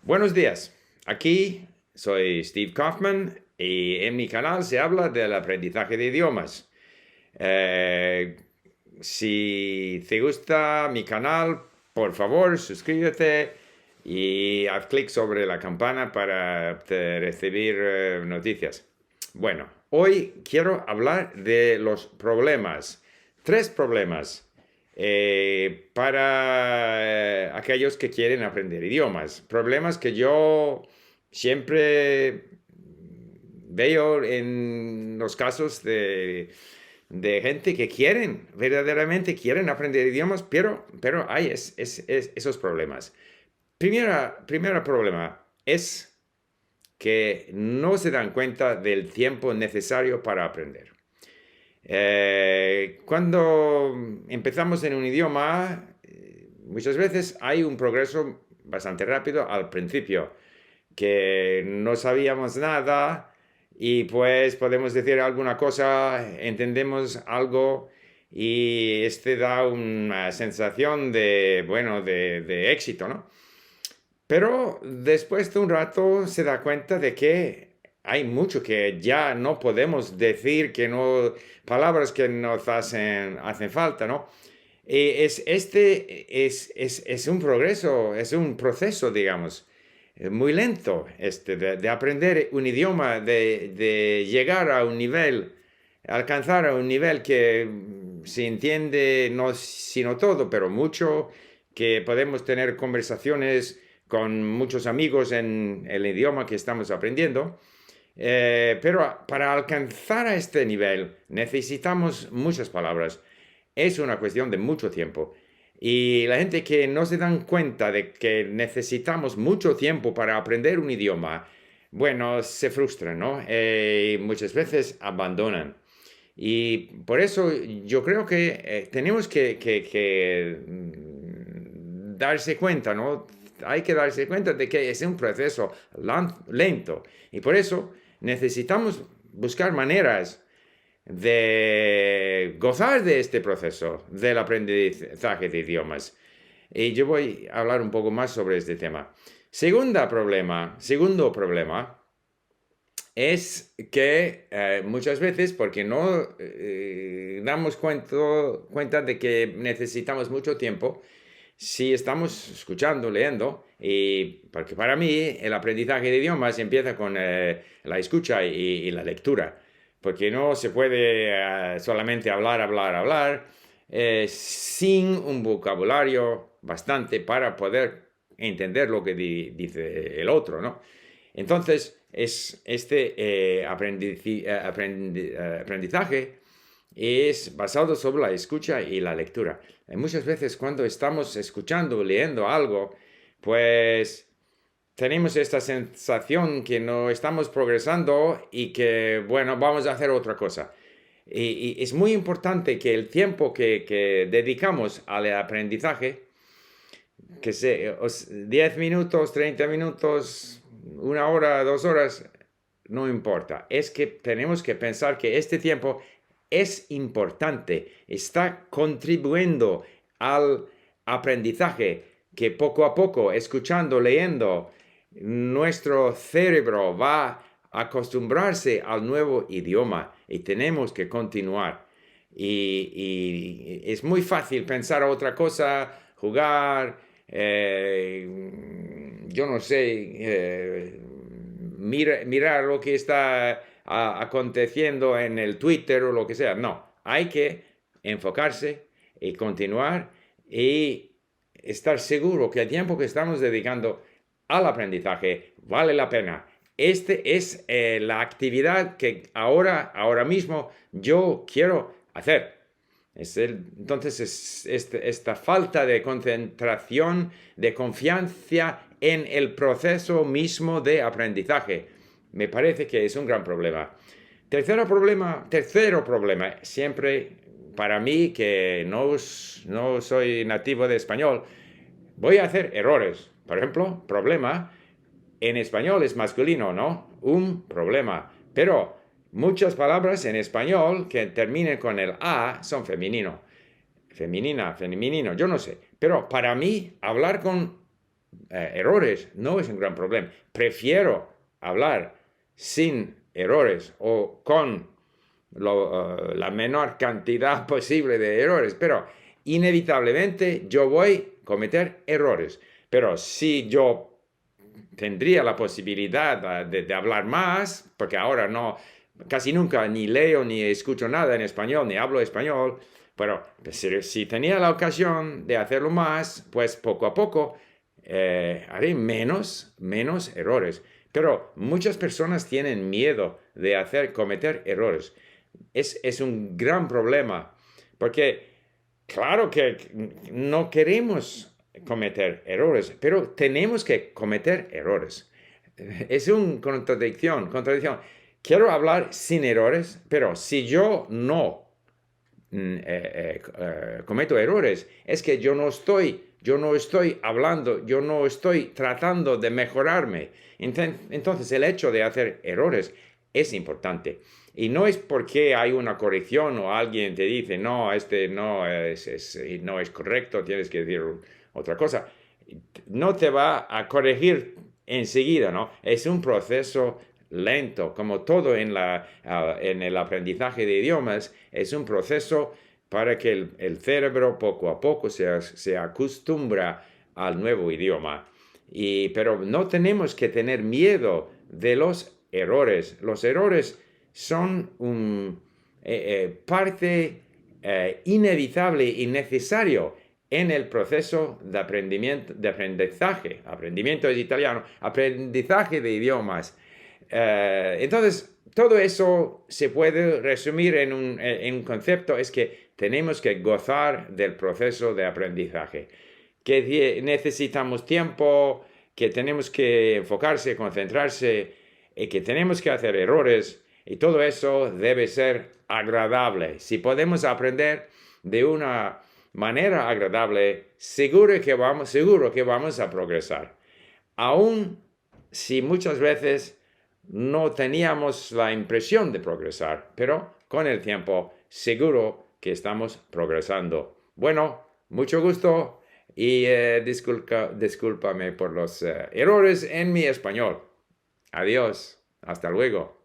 Buenos días, aquí soy Steve Kaufman y en mi canal se habla del aprendizaje de idiomas. Eh, si te gusta mi canal, por favor suscríbete y haz clic sobre la campana para recibir noticias. Bueno, hoy quiero hablar de los problemas, tres problemas para aquellos que quieren aprender idiomas. Problemas que yo siempre veo en los casos de gente que verdaderamente quieren aprender idiomas, pero hay esos problemas. Primero problema es que no se dan cuenta del tiempo necesario para aprender. Cuando empezamos en un idioma, muchas veces hay un progreso bastante rápido al principio, que no sabíamos nada y pues podemos decir alguna cosa, entendemos algo y este da una sensación de éxito, ¿no? Pero después de un rato se da cuenta de que hay mucho que ya no podemos decir, que no, palabras que nos hacen falta, ¿no? Es un progreso, es un proceso, digamos, muy lento de aprender un idioma, de llegar a un nivel, alcanzar a un nivel que se entiende, no sino todo, pero mucho, que podemos tener conversaciones con muchos amigos en el idioma que estamos aprendiendo. Pero para alcanzar a este nivel necesitamos muchas palabras. Es una cuestión de mucho tiempo. Y la gente que no se dan cuenta de que necesitamos mucho tiempo para aprender un idioma, bueno, se frustran, ¿no? Y muchas veces abandonan. Y por eso yo creo que tenemos que darse cuenta, ¿no? Hay que darse cuenta de que es un proceso lento. Y por eso necesitamos buscar maneras de gozar de este proceso del aprendizaje de idiomas. Y yo voy a hablar un poco más sobre este tema. Segundo problema es que muchas veces, porque no damos cuenta de que necesitamos mucho tiempo, si estamos escuchando, leyendo, y porque para mí el aprendizaje de idiomas empieza con la escucha y la lectura, porque no se puede solamente hablar, sin un vocabulario bastante para poder entender lo que dice el otro, ¿no? Entonces, aprendizaje es basado sobre la escucha y la lectura. Y muchas veces cuando estamos escuchando o leyendo algo, pues tenemos esta sensación que no estamos progresando y que, bueno, vamos a hacer otra cosa. Y es muy importante que el tiempo que dedicamos al aprendizaje, que sea 10 minutos, 30 minutos, una hora, 2 horas, no importa. Es que tenemos que pensar que este tiempo es importante, está contribuyendo al aprendizaje, que poco a poco, escuchando, leyendo, nuestro cerebro va a acostumbrarse al nuevo idioma y tenemos que continuar. Y es muy fácil pensar otra cosa, jugar, yo no sé, mirar lo que está aconteciendo en el Twitter o lo que sea. No, hay que enfocarse y continuar y estar seguro que el tiempo que estamos dedicando al aprendizaje vale la pena. Este es la actividad que ahora mismo yo quiero hacer. Entonces, esta falta de concentración, de confianza en el proceso mismo de aprendizaje, me parece que es un gran problema. Tercero problema, siempre para mí que no soy nativo de español, voy a hacer errores. Por ejemplo, problema, en español es masculino, ¿no? Un problema. Pero muchas palabras en español que terminen con el A son femenino. Femenina, femenino, yo no sé. Pero para mí, hablar con errores no es un gran problema. Prefiero hablar sin errores o con la menor cantidad posible de errores, pero inevitablemente yo voy a cometer errores. Pero si yo tendría la posibilidad de hablar más, porque ahora no, casi nunca ni leo ni escucho nada en español, ni hablo español, pero si tenía la ocasión de hacerlo más, pues poco a poco haré menos errores. Pero muchas personas tienen miedo de cometer errores. Es un gran problema, porque claro que no queremos cometer errores, pero tenemos que cometer errores. Es una contradicción. Quiero hablar sin errores, pero si yo no cometo errores, es que yo no estoy hablando, yo no estoy tratando de mejorarme. Entonces, el hecho de hacer errores es importante. Y no es porque hay una corrección o alguien te dice, no, este no es correcto, tienes que decir otra cosa. No te va a corregir enseguida, ¿no? Es un proceso lento, como todo en el aprendizaje de idiomas, es un proceso para que el cerebro poco a poco se acostumbra al nuevo idioma. Pero no tenemos que tener miedo de los errores. Los errores son parte inevitable y necesario en el proceso de aprendizaje. Aprendimiento es italiano, aprendizaje de idiomas. Entonces, todo eso se puede resumir en un concepto, es que tenemos que gozar del proceso de aprendizaje, que necesitamos tiempo, que tenemos que enfocarse, concentrarse, y que tenemos que hacer errores, y todo eso debe ser agradable. Si podemos aprender de una manera agradable, seguro que vamos a progresar. Aún si muchas veces no teníamos la impresión de progresar, pero con el tiempo seguro que estamos progresando. Bueno, mucho gusto y discúlpame por los errores en mi español. Adiós, hasta luego.